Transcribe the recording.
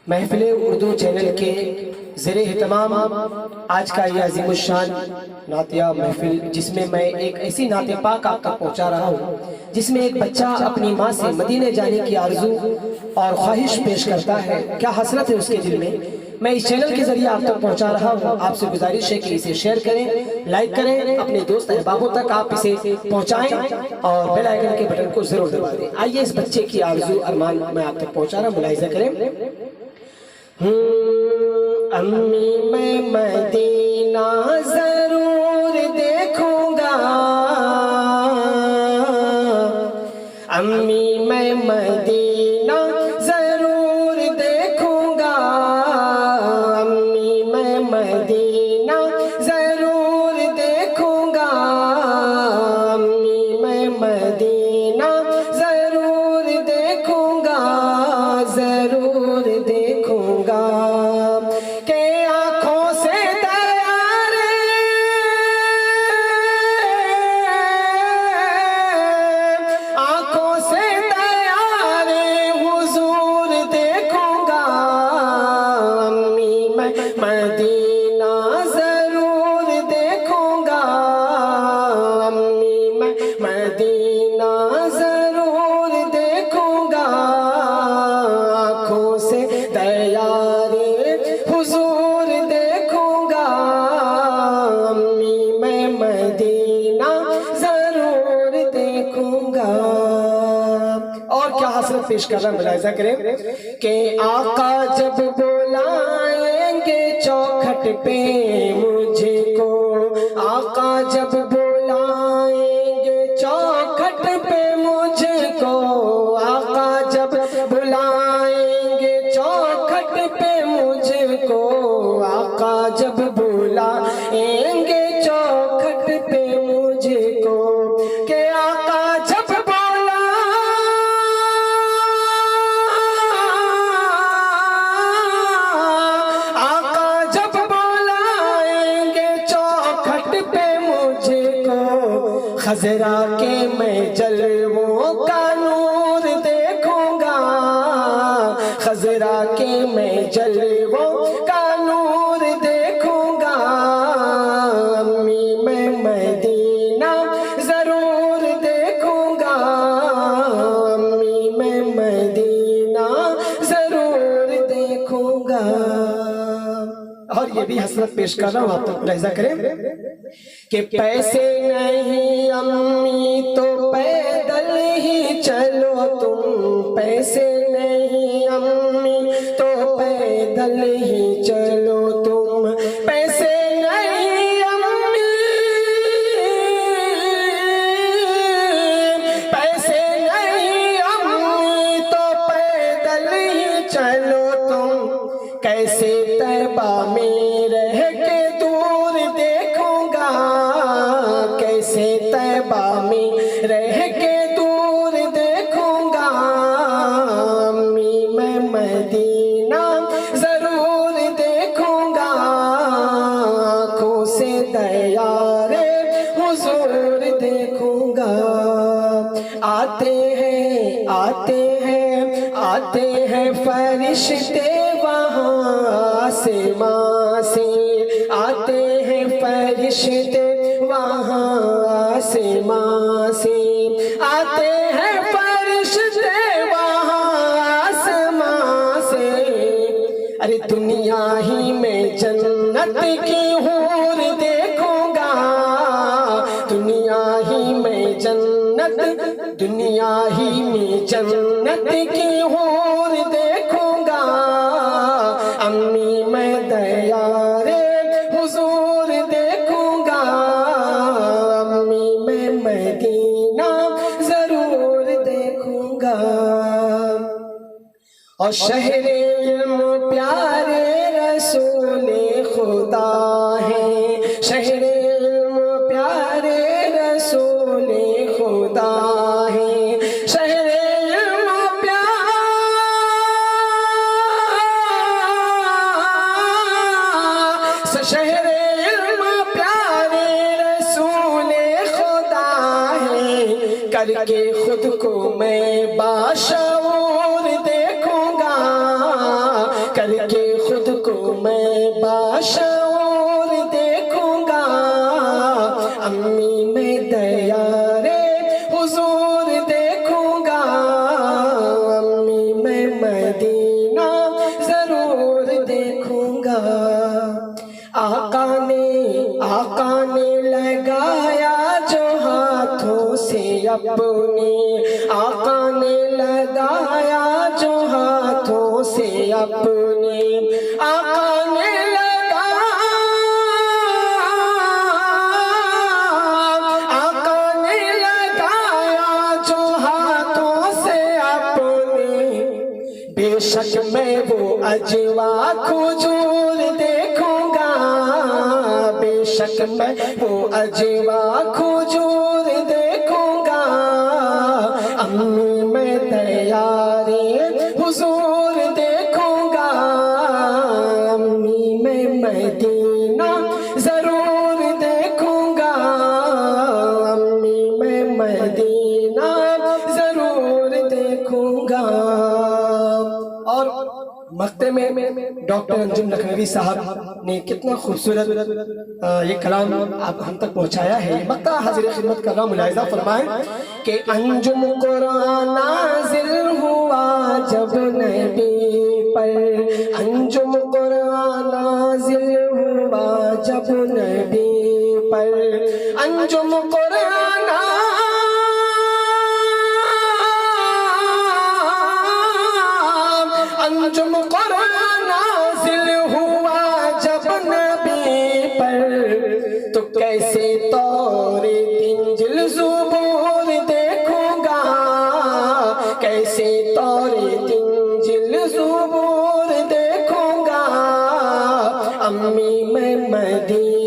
महफिल उर्दू चैनल के ज़रिए एहतमाम आज का यह अज़ीमुश्शान नातिया महफिल, जिसमें मैं एक ऐसी नाते पाक आप तक पहुँचा रहा हूँ जिसमें एक बच्चा अपनी माँ से मदीने जाने की आरज़ू और ख्वाहिश पेश करता है। क्या हसरत है उसके दिल में। मैं इस चैनल के जरिए आप तक पहुँचा रहा हूँ। आपसे गुजारिश है कि इसे शेयर करें, लाइक करें, अपने दोस्त अहबाबों तक आप इसे पहुँचाएं और बेल आइकन के बटन को ज़रूर दबा दें। आइए इस बच्चे की आरज़ू अरमान मैं आप तक पहुँचा रहा हूँ, मुलाहिज़ा करें। अम्मी मैं मदीना जरूर देखूंगा, अम्मी मैं मदीना जरूर देखूंगा, अम्मी मैं मदीना जरूर देखूंगा, अम्मी मैं मदीना जरूर देखूंगा, जरूर देखूंगा। के आँखों से तैयार आँखों से तैयार हुजूर देखूंगा, अम्मी मैं मदीना जरूर देखूंगा, अम्मी मैं मदीना जरूर देखूंगा, आँखों से तैयार हुजूर देखूंगा, अम्मी मैं मदीना जरूर देखूंगा। और क्या हसरत पेश कर रहा है, मुलाहिज़ा करें कि आका जब बुलाएंगे चौखट पे मुझको, आका जब बुलाएंगे चौखट पे मुझको, आका जब बुलाएंगे चौखट पे मुझको, आका जब बुलाएंगे चौखट पे मुझको, के आका जब बोला आका जब बुलाएंगे चौखट पे मुझको, खजरा के मैं जलवों का नूर देखूंगा, खजरा के मैं जलवों का नूर देखूंगा, अम्मी मैं मदीना जरूर देखूंगा, अम्मी मैं मदीना जरूर देखूंगा। और ये भी हसरत पेश कर रहा हूँ, आप तक मुलाहिज़ा करें कि पैसे नहीं अम्मी तो पैदल ही चलो तुम, पैसे नहीं अम्मी तो पैदल ही चलो तुम, पैसे नहीं अम्मी, पैसे नहीं अम्मी तो पैदल ही चलो तुम, कैसे तैबा में रह के दूर देखूंगा, कैसे तैबा में रह के दूर देखूंगा, अम्मी मैं मदीना जरूर देखूंगा, आँखों से दयारे हुजूर देखूंगा। आते हैं आते हैं आते हैं फरिश्ते वहाँ आसमां से, आते हैं फरिश्ते वहाँ आसमां से, आते हैं फरिश्ते वहाँ आसमां से, अरे दुनिया ही में जन्नत की हूर देखूंगा, दुनिया ही में जन्नत, दुनिया ही में जन्नत की हूर देखूंगा, अम्मी मैं दयारे हुजूर देखूंगा, अम्मी मैं मदीना जरूर देखूंगा। और शहरे इल्म प्यारे रसूले खुदा है, शहरे इल्म प्यारे रसूले खुदा है, शहरे इल्म शहरे इल्म प्यारे रसूले खुदा है, करके खुद को मैं बाशऊर देखूंगा, अपने, आका ने लगाया जो हाथों से अपने, आका ने लगाया, आका ने लगाया जो हाथों से अपने। बेशक मैं वो अजवा खजूर देखूंगा, बेशक मैं वो अजवा खजूर देखूंगा। अम्मी मैं तैयारे हुजूर देखूंगा, अम्मी मैं मदीना जरूर देखूंगा, अम्मी मैं मदीना जरूर देखूंगा। और मक्ते में डॉक्टर अंजुम लखनवी साहब ने कितना खूबसूरत ये कलाम आप हम तक पहुंचाया है। मक्ता हाजिर खिदमत कर रहा हूं, मुलाहिजा फरमाएं कि अंजुम कुरान नाज़िल हुआ जब नबी पर, अंजुम कुरान नाज़िल हुआ जब नबी पर, अंजुम कुरान अंजुम कुरान नाज़िल हुआ जब नबी पर, तो कैसे तौरे इंजिल ज़ुबूर देखूंगा, कैसे तौरे इंजिल ज़ुबूर देखूंगा। अम्मी मैं मदीना